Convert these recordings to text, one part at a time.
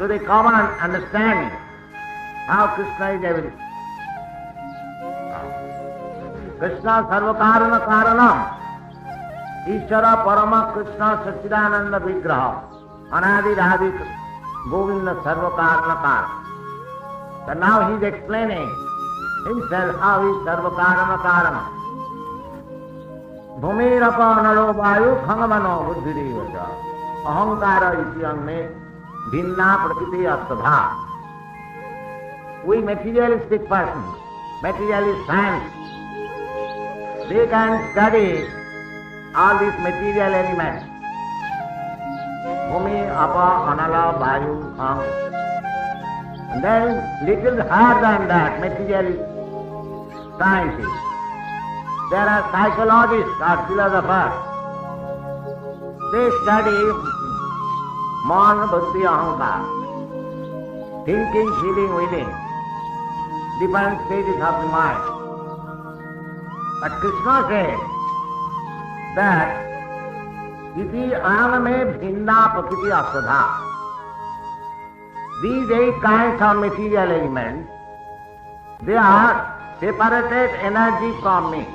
to the common understanding how Krishna is everything. Krishna Sarva Karana Karanam, Ishvara Parama Krishna Satchidananda Vigraha, Anadi Radhi Govinda Sarva Karana Karanam. So now he is explaining himself how he is Sarva Karana Karanam. Bhumirapa analo vayu khangamano buddhirivaja ahankara ityane bhinna prakriti astadha. We materialistic persons, materialist science, they can study all these material elements. Bhumi, apa, anala, vayu, kham. And then little higher than that, materialist sciences. There are psychologists or philosophers. They study man, buddhi, ahankar, thinking, feeling, willing, different stages of the mind. But Krishna said that iti aname bhinna prakriti astadha. These 8 kinds of material elements, they are separated energy from me.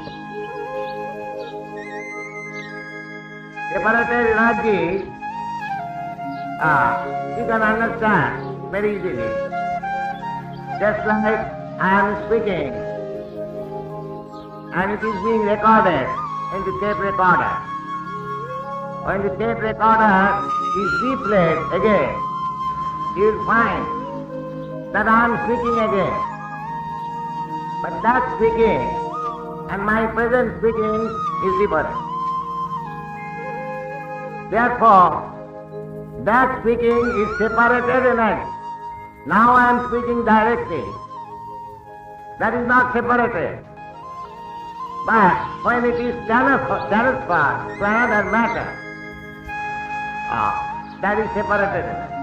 Separated energy, you can understand very easily. Just like I am speaking, and it is being recorded in the tape recorder. When the tape recorder is replayed again, you will find that I am speaking again. But that speaking and my present speaking is different. Therefore, that speaking is separated energy. Now I am speaking directly. That is not separated. But when it is transferred to another matter, that is separated energy.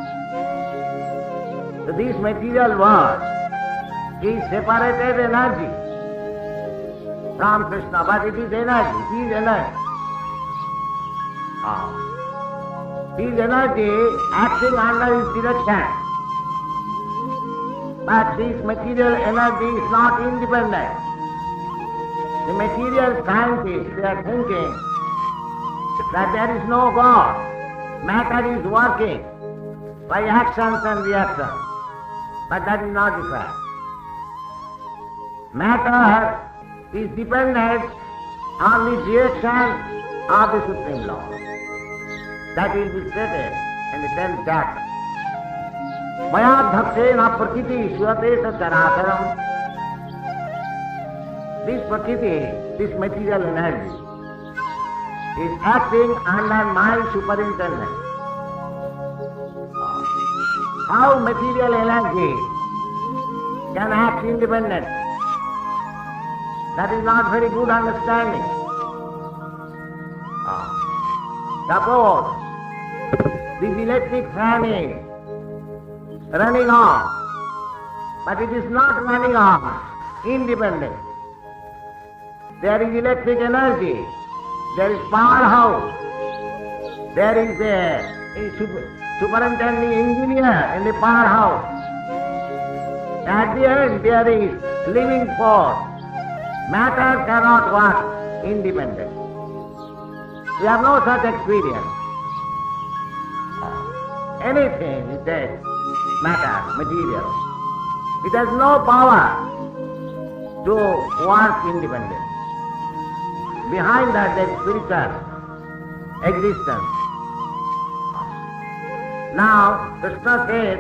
So this material world is separated energy from Krishna, but it is energy, he is energy. He is energy acting under his direction. But this material energy is not independent. The material scientists, they are thinking that there is no God. Matter is working by actions and reactions. But that is not the fact. Matter is dependent on the direction of the Supreme Lord. That will be stated in the 10th chapter. Mayadhaksena prakriti suyate characharam. This prakriti, this material energy, is acting under my superintendence. How material energy can act independent? That is not very good understanding. Suppose this electric fan is running on, but it is not running on independent. There is electric energy, there is powerhouse, there is a superintending engineer in the powerhouse. At the end there is living force. Matter cannot work independent. We have no such experience. Anything is there, matter, material. It has no power to work independent. Behind that there is spiritual existence. Now, Krishna says,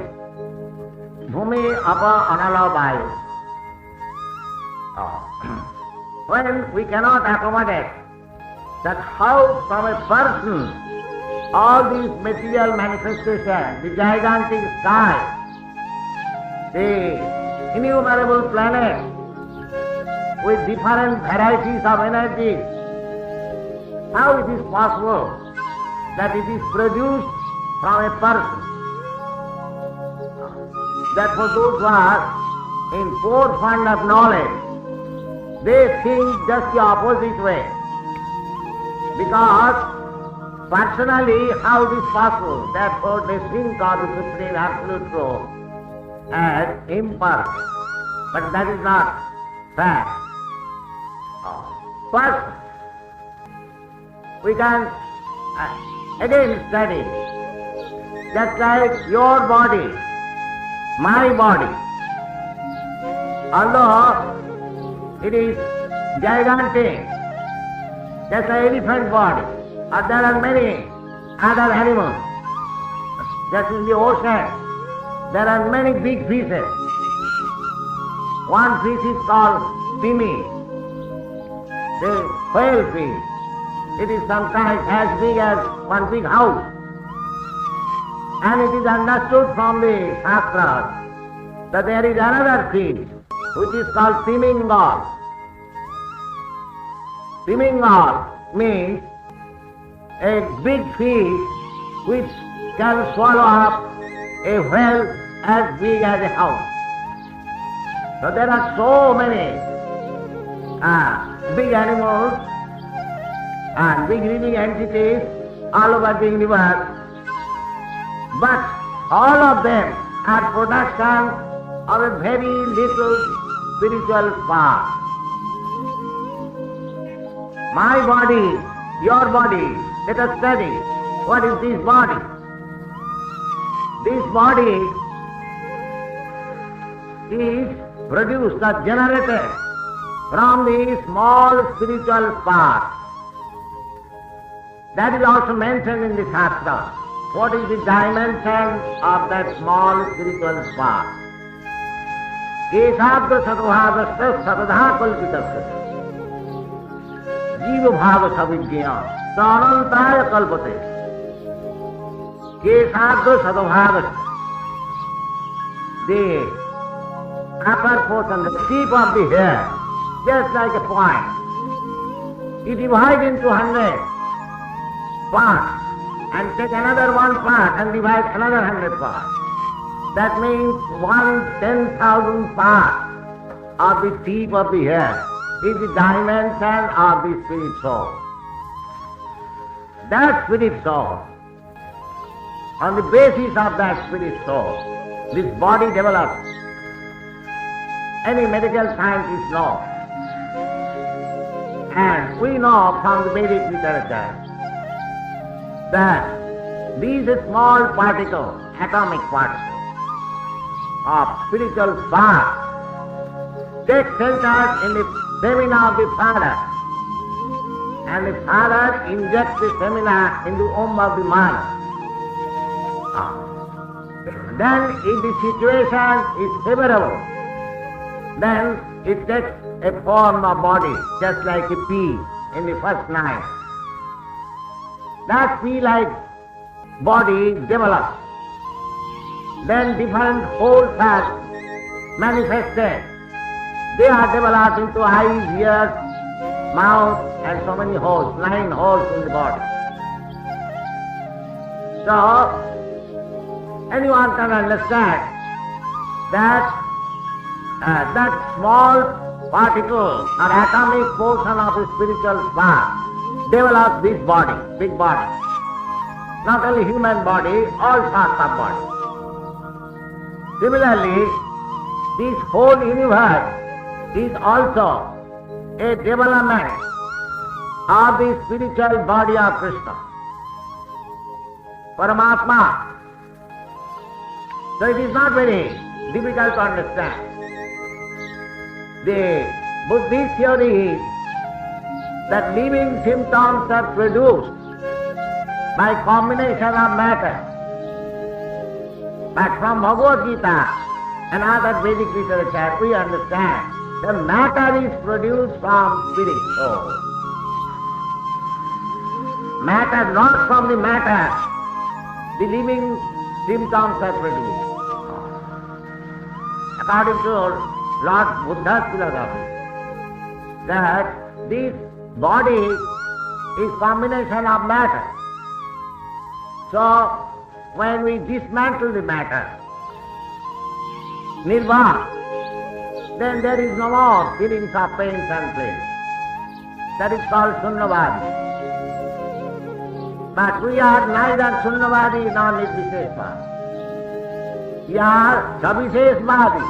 Bhumi apa anala vayu. When we cannot accommodate that how from a person all these material manifestations, the gigantic sky, the innumerable planets with different varieties of energy, how it is possible that it is produced from a person? That for those who are in fourth fund of knowledge, they think just the opposite way. Because personally how it is possible. Therefore they think of the Supreme Absolute Truth as impersonal. But that is not fact. First, we can again study, just like your body, my body, although it is gigantic, just an elephant body, or there are many other animals. Just in the ocean, there are many big fishes. One fish is called Simi, the whale fish. It is sometimes as big as one big house. And it is understood from the Shastras that there is another fish which is called Timingal. Timingal means a big fish which can swallow up a whale as big as a house. So there are so many big animals and big living entities all over the universe, but all of them are production of a very little spiritual spark. My body, your body, let us study. What is this body? This body is produced or generated from the small spiritual spark. That is also mentioned in the Shastra. What is the dimension of that small spiritual spark? Keshabda sadvadasya sadadha kalpitasya jiva bhava savijña pranantaya kalpate. Keshabda sadvadasya, the upper portion, the tip of the hair, just like a point. You divide into 100 parts and take another one part and divide another 100 parts. That means 10,000 parts of the tip of the hair is the dimension of the spirit soul. That spirit soul, on the basis of that spirit soul, this body develops. Any medical scientist knows. And we know from the Vedic literature that these small particles, atomic particles of spiritual spark, take shelter in the semina of the father, and the father injects the semina in the womb of the mother. Then if the situation is favorable, then it takes a form of body, just like a pea in the first night. That pea-like body develops. Then different holes are manifested. They are developed into eyes, ears, mouth, and so many holes, 9 holes in the body. So, anyone can understand that that small particle or atomic portion of the spiritual spark develops this body, big body. Not only human body, all sorts of bodies. Similarly, this whole universe is also a development of the spiritual body of Krishna, Paramatma. So it is not very difficult to understand. The Buddhist theory is that living symptoms are produced by combination of matter. But from Bhagavad Gita and other Vedic literature, we understand the matter is produced from spirit soul. Matter, not from the matter, the living symptoms are produced. According to Lord Buddha's philosophy, that this body is combination of matter. So, when we dismantle the matter, nirvana, then there is no more feelings of pains and pleasure. That is called sunnavadi. But we are neither Shunyavadi nor Nirvisheshvadi. We are Sabhisheshvadi.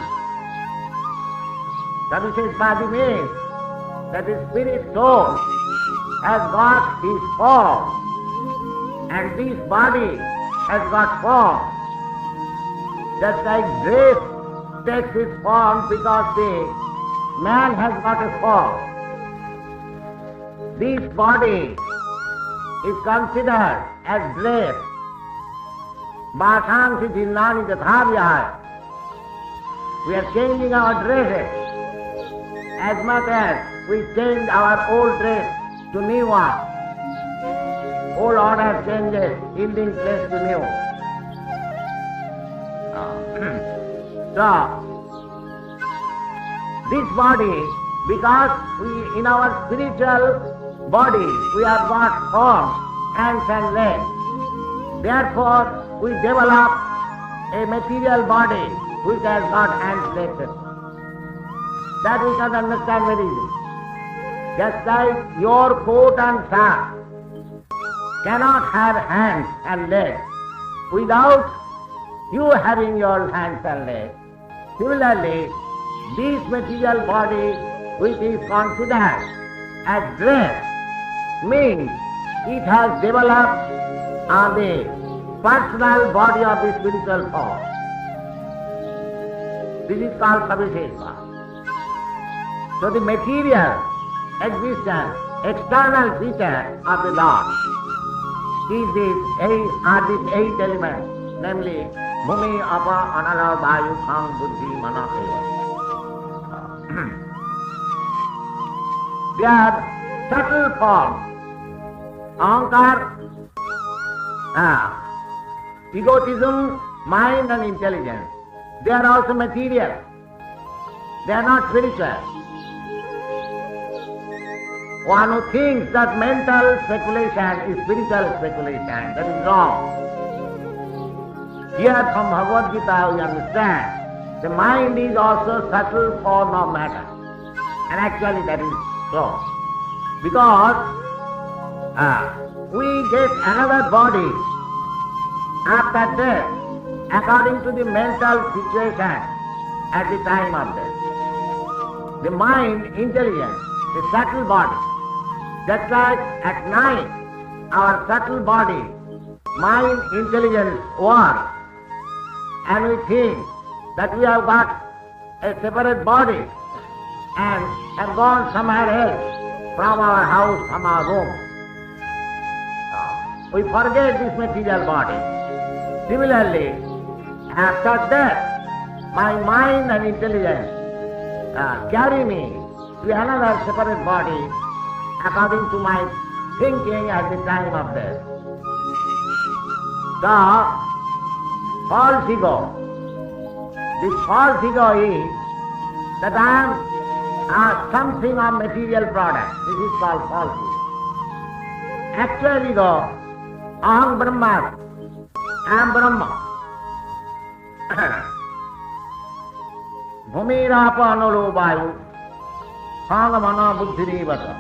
Sabhisheshvadi means that the spirit soul has got his form and this body has got form. Just like dress takes its form because the man has got a form. This body is considered as dress. Vasansi Jinnani Tathavya. We are changing our dresses as much as we change our old dress to new one. Old order changes, yielding place to new. So, this body, because we in our spiritual body we have got arms, hands and legs. Therefore, we develop a material body which has got hands, legs. That we can understand very easily. Just like your coat and shirt cannot have hands and legs without you having your hands and legs. Similarly, this material body which is considered as dress means it has developed on the personal body of the spiritual form. This is called Sabhisheshvadi. So the material existence, external feature of the Lord is these eight elements, namely Bhumi, Apa, Anara, Vayu, Kham, Buddhi, Mana, Eva. They are subtle forms. Ahankar, egotism, mind and intelligence. They are also material. They are not spiritual. One who thinks that mental speculation is spiritual speculation, that is wrong. Here from Bhagavad Gita we understand the mind is also subtle form of matter. And actually that is so. Because we get another body after death according to the mental situation at the time of death. The mind, intelligence, the subtle body. Just like at night our subtle body, mind, intelligence work, and we think that we have got a separate body and have gone somewhere else from our house, from our room. We forget this material body. Similarly, after death, my mind and intelligence carry me to another separate body according to my thinking at the time of death. So, false ego. This false ego is that I am something of material product. This is called false ego. Actual ego, Aham Brahma, I am Brahma. Bhumirapa Anolo Vayu, Khanga Mana Buddhiri Vata,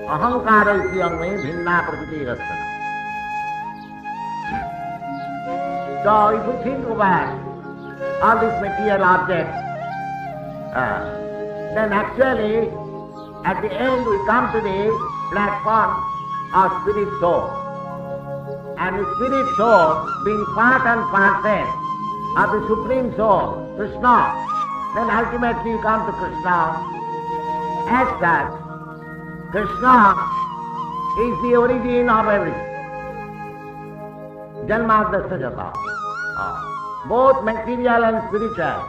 Ahankara Isyangme Bhinna Prakriti Rastana. So if you think about all these material objects, then actually at the end we come to the platform of spirit soul. And the spirit soul being part and parcel of the Supreme Soul, Krishna, then ultimately you come to Krishna. As such, Krishna is the origin of everything. Janmadasya Jata. Both material and spiritual.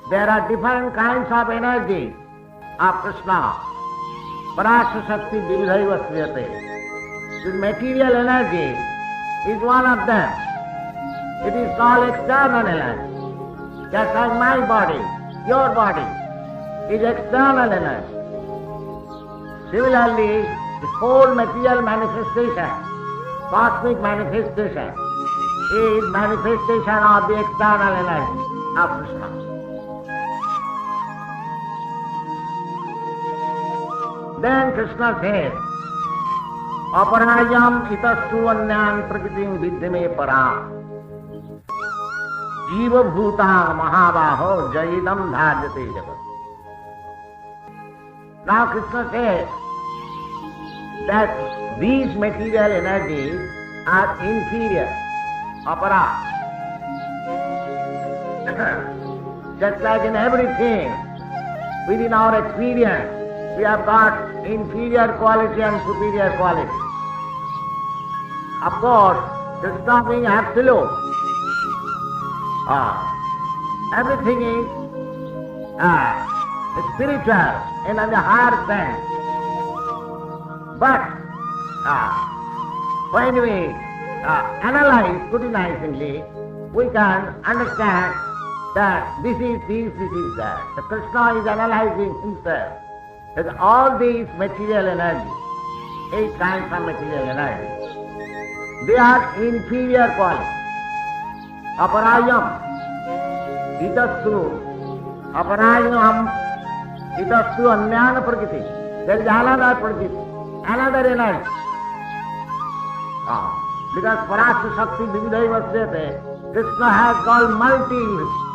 There are different kinds of energy of Krishna. Parasya Shakti Vividhaiva Sriyate. This material energy is one of them. It is called external energy. Just like my body, your body, is external energy. Similarly, the whole material manifestation, cosmic manifestation, is manifestation of the external energy of Krishna. Then Krishna says, अपरायम इतस्तु अन्यान प्रकृतिं विद्धि में परा जीव भूता महाबाहो जयिदम धार्यते जगत. Now Krishna says that these material energies are inferior, apara. Just like in everything, within our experience, we have got inferior quality and superior quality. Of course, this is not being absolute. Everything is spiritual in the higher sense. But when we analyze scrutinizingly, we can understand that this is this, this is that. The Krishna is analyzing himself that all these material energy, 8 kinds of material energy, they are inferior quality. Aparayam, itastu, aparayam, itastu anyana prakriti. There is another prakriti, another energy. Because Parashara Shakti Vividhai Vasyate, Krishna has called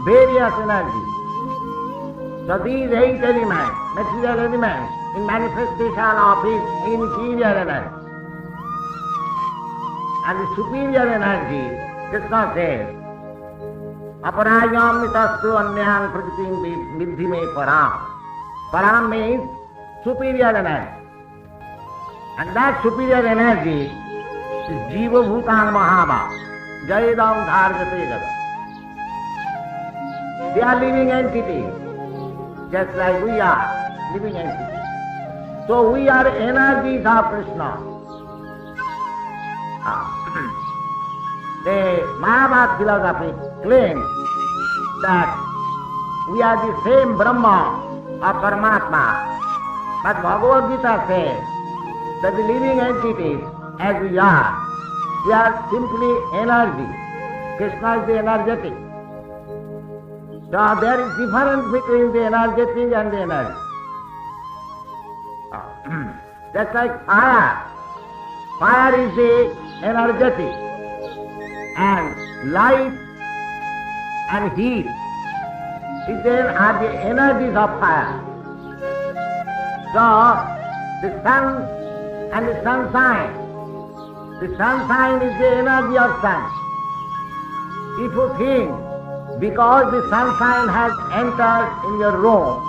various energies. So these 8 elements, material elements, in manifestation of his inferior energy. And the superior energy, Krishna says, Aparayam itastu anyam prakritim viddhi me param. Param means superior energy. And that superior energy is Jiva Bhutan Mahaba, Jayadam Dharjate Jagad. They are living entities, just like we are living entities. So we are energies of Krishna. The Mayavad philosophy claims that we are the same Brahma of Paramatma. But Bhagavad Gita says that the living entities as we are simply energy. Krishna is the energetic. So there is difference between the energetic and the energy. Just like fire. Fire is the energetic. And light and heat are the energies of fire. So the sun and the sunshine. The sunshine is the energy of sun. If you think because the sunshine has entered in your room,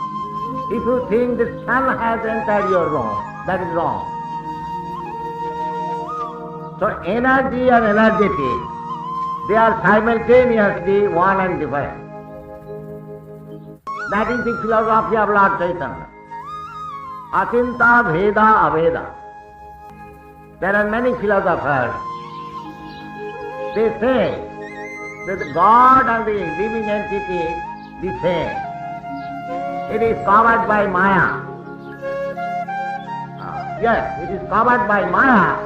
if you think the sun has entered your room, that is wrong. So energy and energetic, they are simultaneously one and different. That is the philosophy of Lord Chaitanya. Achinta Veda Aveda. There are many philosophers. They say that God and the living entity the same. It is covered by Maya. Yes, it is covered by Maya.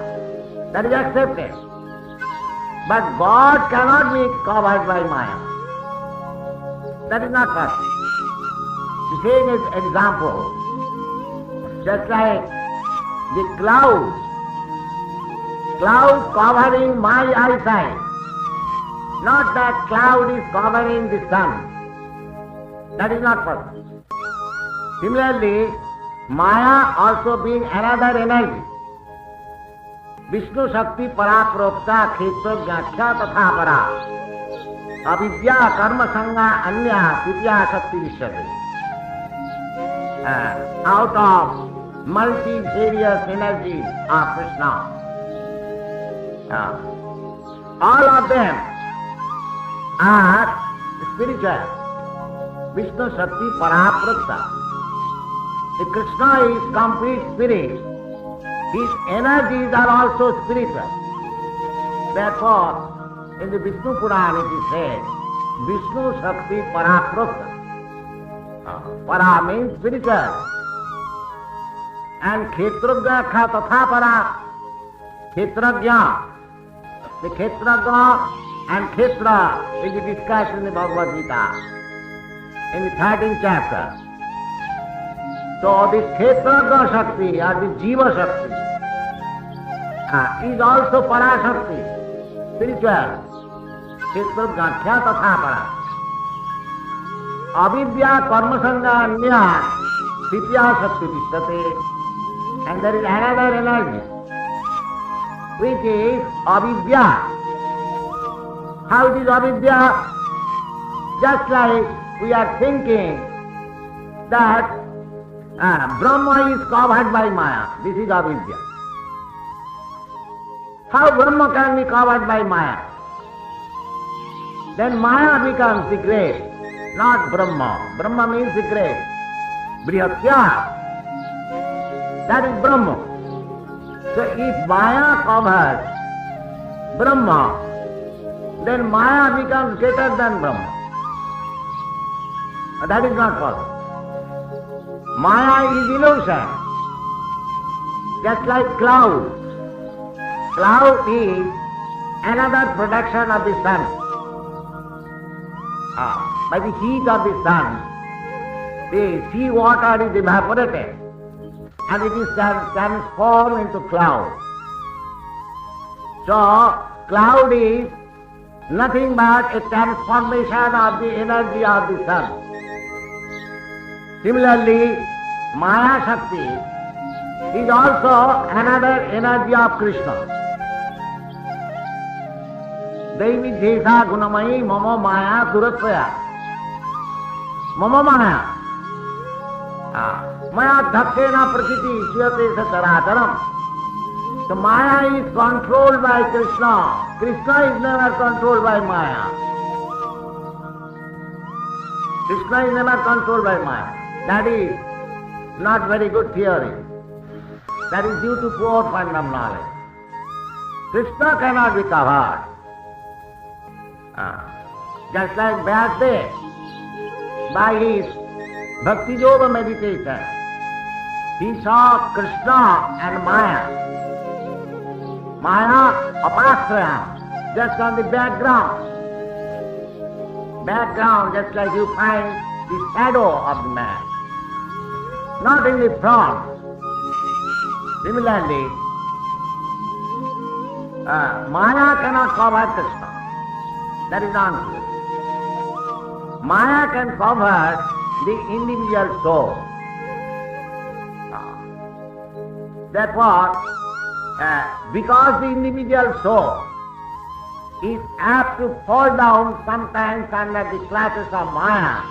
That is accepted. But God cannot be covered by Maya. That is not possible. The same is example. Just like the clouds covering my eyesight. Not that cloud is covering the sun. That is not possible. Similarly, Maya also being another energy. Vishnu Shakti Paraprokta Khetra Gyakhya Tatha Para Avidya Karma Sangha Anya Vidya Shakti Vishyate. Out of multi-various energies of Krishna. All of them are spiritual. Vishnu Shakti Paraprokta. The Krishna is complete spirit. His energies are also spiritual. Therefore, in the Vishnu Purana it is said, Vishnu Shakti Paraprokta. Para means spiritual. And Khetragya Tatha Para. Khetragya. The Khetragya and Khetra is discussed in the Bhagavad Gita in the 13th chapter. So this Khetragya Shakti or the Jiva Shakti, is also Parashakti, spiritual. Kshetrogyakhya tatha para. Avidya karmasanga anya titya shakti tistate. And there is another energy, which is avidya. How it is avidya? Just like we are thinking that Brahma is covered by Maya. This is avidya. How Brahma can be covered by Maya? Then Maya becomes the great, not Brahma. Brahma means the great. Brihatya. That is Brahma. So if Maya covers Brahma, then Maya becomes greater than Brahma. That is not possible. Maya is illusion. Just like cloud. Cloud is another production of the sun. By the heat of the sun, the sea water is evaporated and it is transformed into cloud. So, cloud is nothing but a transformation of the energy of the sun. Similarly, Maya Shakti is also another energy of Krishna. Devi Jesa Gunamayi Mama Maya Durasvaya. Mama Maya. Maya Dhakshena Prakriti Shiyate Satarataram. So Maya is controlled by Krishna. Krishna is never controlled by Maya. Krishna is never controlled by Maya. That is not very good theory. That is due to poor fund of knowledge. Krishna cannot be covered. Just like Vyasadeva, by his Bhakti Yoga meditation, he saw Krishna and Maya. Maya apasraya, just on the background. Background, just like you find the shadow of the man, not in the front. Similarly, Maya cannot cover Krishna. That is not true. Maya can cover the individual soul. Therefore, because the individual soul is apt to fall down sometimes under the clutches of Maya,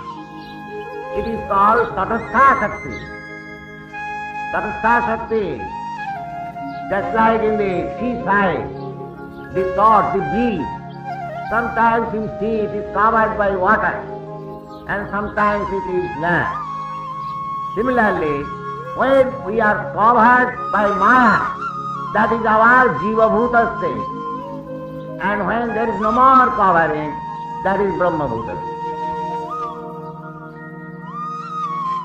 it is called Tatastha Shakti. Tatastha Shakti, just like in the seaside, the salt, the beach, sometimes you see it is covered by water and sometimes it is land. Similarly, when we are covered by Maya, that is our Jiva Bhuta state. And when there is no more covering, that is Brahma Bhuta state.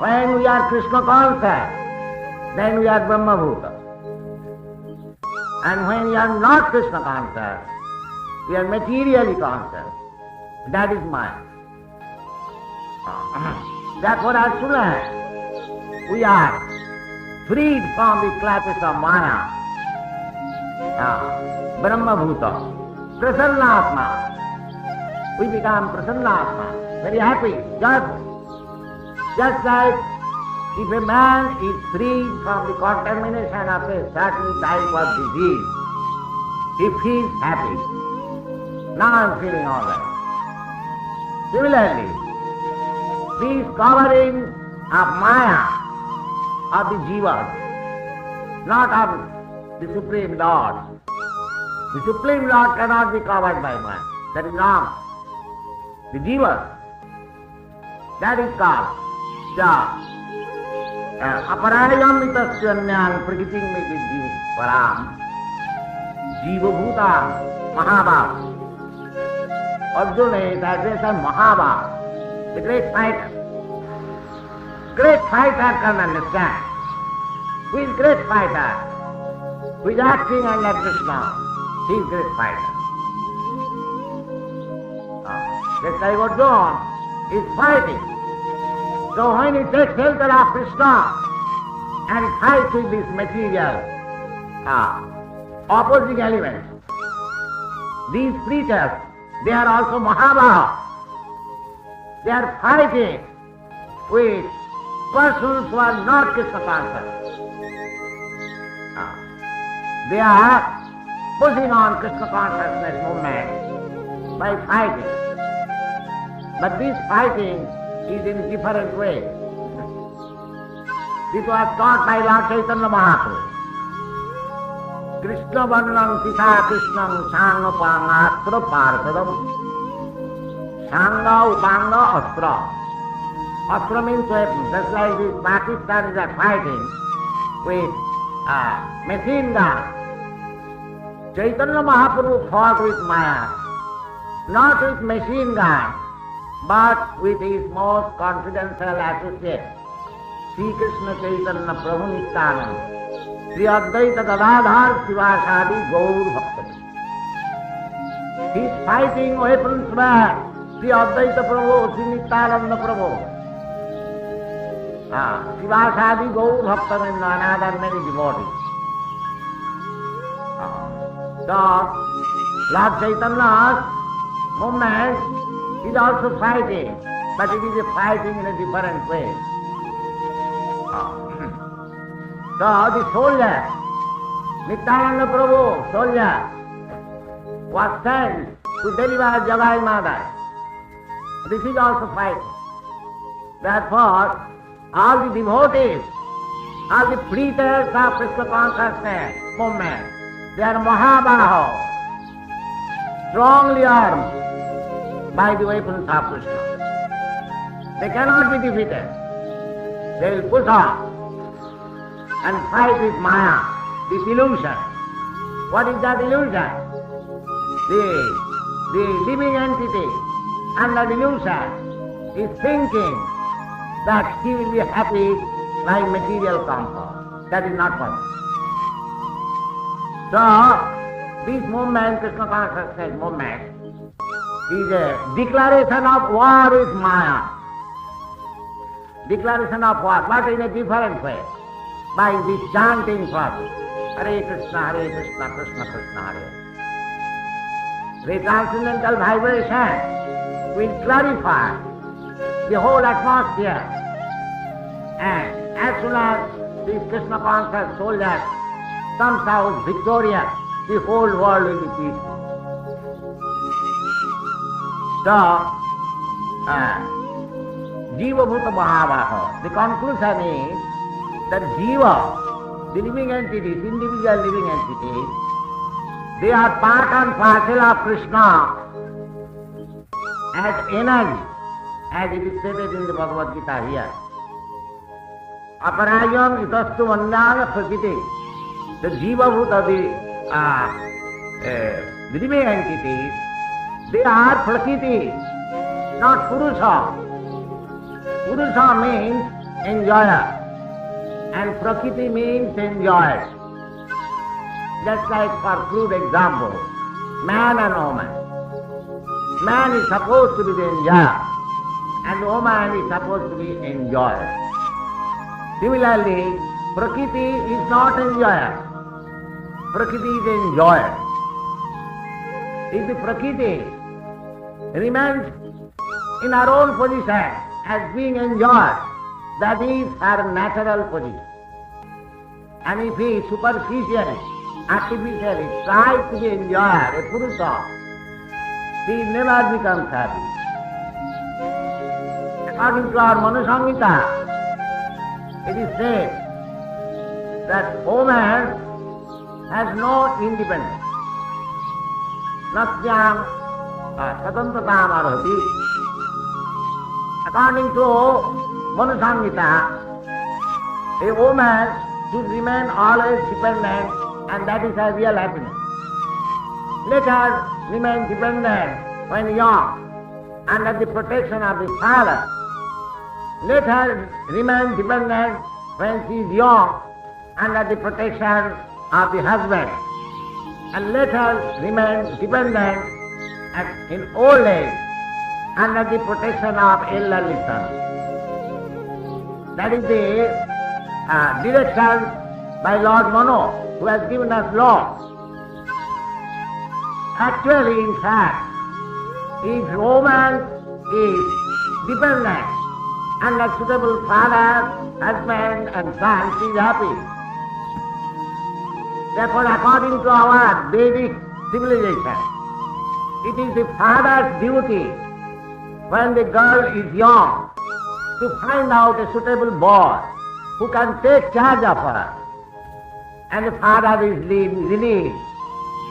When we are Krishna conscious, then we are Brahma Bhuta. And when we are not Krishna conscious, we are materially conscious. That is Maya. Therefore, as soon as we are freed from the clutches of Maya, Brahma Bhuta, Prasannatma, we become Prasannatma, very happy, joyful. Just like if a man is freed from the contamination of a certain type of disease, he feels happy. Now I am feeling all right. Similarly, this covering of Maya, of the Jivas, not of the Supreme Lord. The Supreme Lord cannot be covered by Maya. That is wrong. The Jivas, that is called Aparayam Mitasyanyan Prakritim Medidhi Param Jiva Bhuta Mahabhava. Arjuna is addressed as Mahabhava, the great fighter. Great fighter can understand. Who is great fighter? Who is acting under Krishna? He is great fighter. Just like Arjuna is fighting. So when he takes shelter of Krishna and fights with this material, opposing elements. These preachers, they are also Mahabhaha. They are fighting with persons who are not Krishna conscious. They are pushing on Krishna consciousness movement by fighting. But this fighting is in different ways. This was taught by Lord Chaitanya Mahaprabhu. Krishna Varnam Sita Krishnam Sangha Upangatra Parsadam Sangha Upanga Astra. Astra means weapon. Just like these Pakistanis are fighting with machine gun. Chaitanya Mahaprabhu fought with Maya, not with machine gun, but with his most confidential associate, Sri Krishna Chaitanya Prabhu Nityananda. Sri Advaita Gadadhar Sivasadi Gaur Bhaktati. His fighting weapons were Sri Advaita Prabhu, Sri Nityananda Prabhu. Sivasadi Gaur Bhaktati and another many devotees. So, Lord Chaitanya's movement is also fighting, but it is a fighting in a different way. So the soldier, Nityananda Prabhu, soldier, was sent to deliver Jagai Mother. This is also fighting. Therefore, all the devotees, all the preachers of Krishna consciousness movement, they are Mahabhaho, strongly armed by the weapons of Krishna. They cannot be defeated. They will push on and fight with Maya, this illusion. What is that illusion? The living entity under delusion is thinking that he will be happy like material comfort. That is not possible. So, this movement, Krishna consciousness movement, is a declaration of war with Maya. Declaration of war, but in a different way. By the chanting process. Hare Krishna, Krishna Krishna, Hare. The transcendental vibration will clarify the whole atmosphere. And as soon as this Krishna conscious soldier comes out victorious, the whole world will be peaceful. So, Jiva Bhuta Mahabhaho. The conclusion is that Jiva, the living entities, individual living entities, they are part and parcel of Krishna as energy, as it is stated in the Bhagavad Gita here. Aparayam itastu vanyana prakriti. The Jiva Bhuta, the living entities, they are prakriti, not Purusha. Purusha means enjoyer. And Prakriti means enjoy. Just like for crude example, man and woman. Man is supposed to be the enjoyer, and woman is supposed to be enjoyer. Similarly, Prakriti is not enjoyer. Prakriti is enjoyer. If the Prakriti remains in her own position as being enjoyed, that is her natural position. And if he superficially, artificially tries to be enjoyed, a Purusha, he never becomes happy. According to our Manu Samhita, it is said that woman has no independence. Nasyam satantratam arhati. According to Manu Samhita, a woman should remain always dependent, and that is her real happiness. Let her remain dependent when young, under the protection of the father. Let her remain dependent when she is young, under the protection of the husband. And let her remain dependent in old age, under the protection of elderly son. That is the direction by Lord Manu, who has given us law. Actually, in fact, if woman is dependent and a suitable father, husband and son, she is happy. Therefore, according to our Vedic civilization, it is the father's duty when the girl is young to find out a suitable boy who can take charge of her. And the father is relieved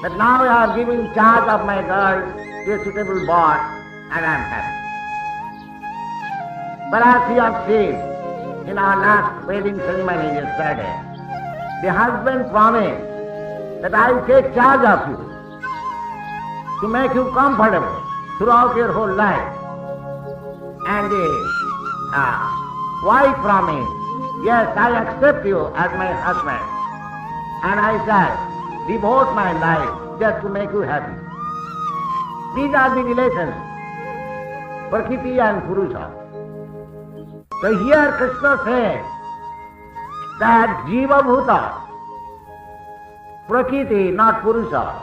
that now I am giving charge of my girl to a suitable boy and I am happy. But as we have seen in our last wedding ceremony yesterday, the husband promised that I will take charge of you to make you comfortable throughout your whole life. And the wife promised, yes, I accept you as my husband and I shall devote my life just to make you happy. These are the relations, Prakriti and Purusha. So here Krishna says that Jiva Bhuta, Prakriti, not Purusha.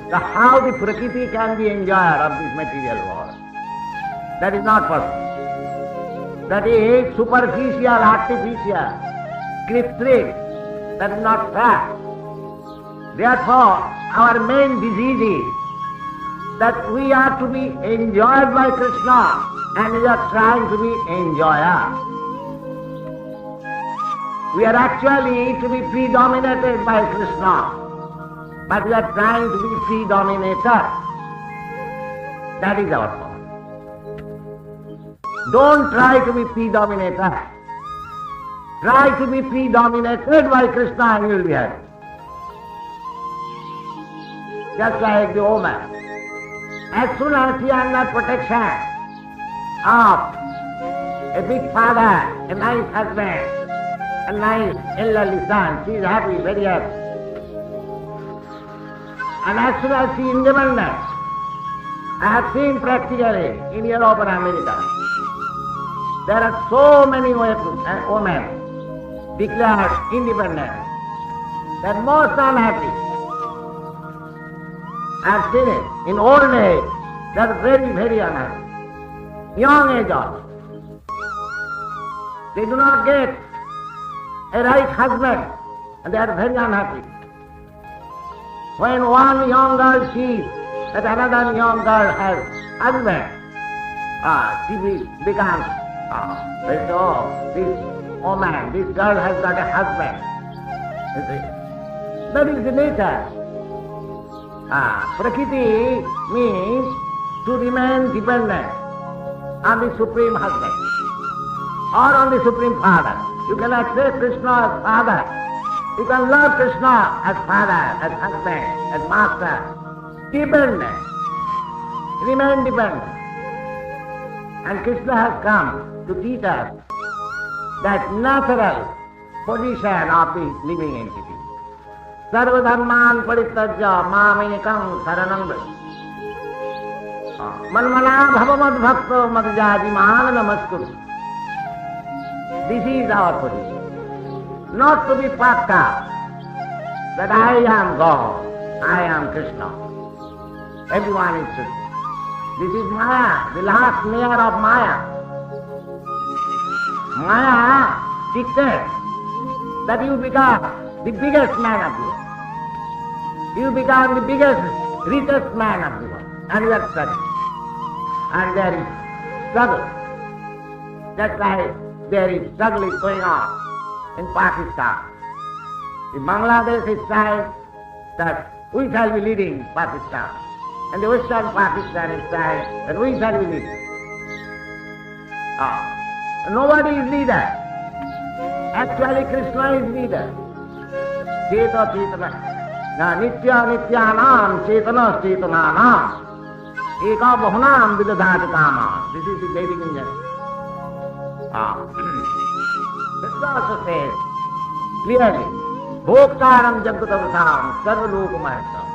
So how the Prakriti can be enjoyer of this material world? That is not possible. That is superficial, artificial, kritric. That is not fact. Therefore, our main disease is that we are to be enjoyed by Krishna and we are trying to be enjoyer. We are actually to be predominated by Krishna, but we are trying to be predominator. That is our problem. Don't try to be predominator. Try to be predominated by Krishna and you will be happy. Just like the woman. As soon as she has the protection of a big father, a nice husband, a nice elderly son, she is happy, very happy. And as soon as she is independent, I have seen practically in Europe and America, there are so many women declared independent. They are most unhappy. I have seen it. In old age, they are very, very unhappy. Young age also. They do not get a right husband and they are very unhappy. When one young girl sees that another young girl has husband, she becomes, this woman, this girl has got a husband. That is the nature. Prakriti means to remain dependent on the Supreme Husband or on the Supreme Father. You can accept Krishna as Father. You can love Krishna as Father, as Husband, as Master. Dependent. Remain dependent. And Krishna has come to teach us that natural position of the living entity. Sarvadharman parityajya mamekam saranam vraja. Manmana bhavamad bhakto madjadiman namaskuru. This is our position. Not to be puffed up that I am God, I am Krishna. Everyone is Krishna. This is Maya, the last layer of Maya. Maya dictates that you become the biggest man of the world. You become the biggest, richest man of the world. And you are struggling. And there is struggle. Just like there is struggle is going on in Pakistan. In Bangladesh is trying that we shall be leading Pakistan. And the Western Pakistan is trying that we shall be leading. Nobody is leader. Actually Krishna is leader. Cheta Chetana. Nitya Nityanam Chetana Chetananam. Eka Bahunam Vidadhati Kama. This is the Vedic injunction. Krishna also says clearly, Bhoktaram Jagatavatam Sarvalokamahesam.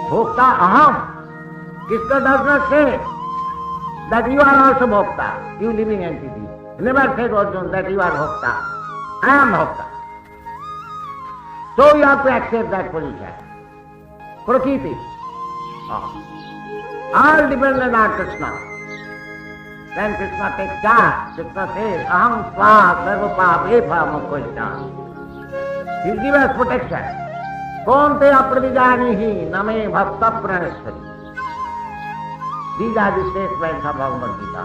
Bhokta Aham. Krishna does not say that you are also Bhokta, you living entity. He never said Arjuna that you are Bhokta. I am Bhokta. So you have to accept that position. Prakriti. All dependent on Krishna. Then Krishna takes charge. Krishna says, Aham sva sarvapapepha mukhoisha. He gives us protection. Konte apradijanihi name bhakta praneshwari. These are the statements of Bhagavad Gita.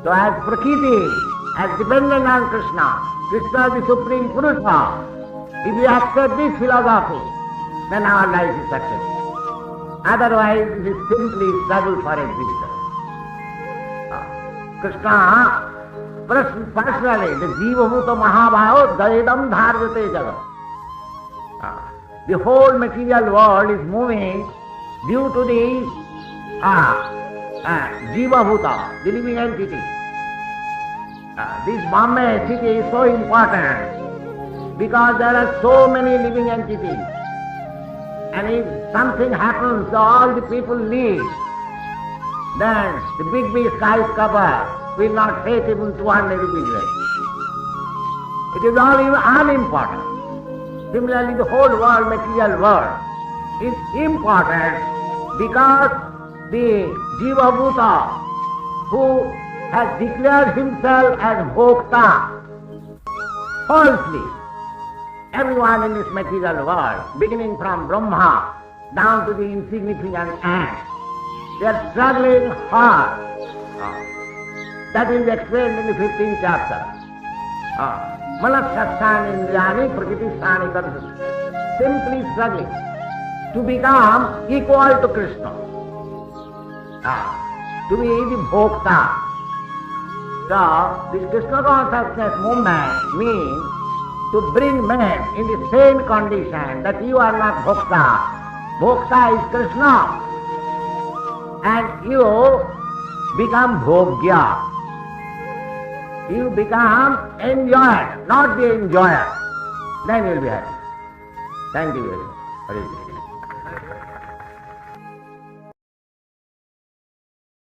So as Prakriti, as dependent on Krishna, Krishna is the Supreme Purusha. If we accept this philosophy, then our life is successful. Otherwise, it is simply struggle for existence. Krishna, personally, the Jiva Bhuta Mahabhava, Daidam Dharvate Jagat. The whole material world is moving due to the Jiva Bhuta, the living entity. This Bombay city is so important because there are so many living entities. And if something happens, all the people leave, then the big skyscraper will not take even 200 rupees rent. It is all unimportant. Similarly, the whole world, material world, is important because the Jiva Bhuta, who has declared himself as Bhokta, falsely, everyone in this material world, beginning from Brahma down to the insignificant ant, they are struggling hard. That is explained in the 15th chapter. Manasasthani indriyani prakritisthani karsu. Simply struggling to become equal to Krishna. To be the Bhokta. So, this Krishna consciousness movement means to bring men in the same condition that you are not Bhokta. Bhokta is Krishna. And you become Bhogya. You become enjoyer, not the enjoyer. Then you will be happy. Thank you very much.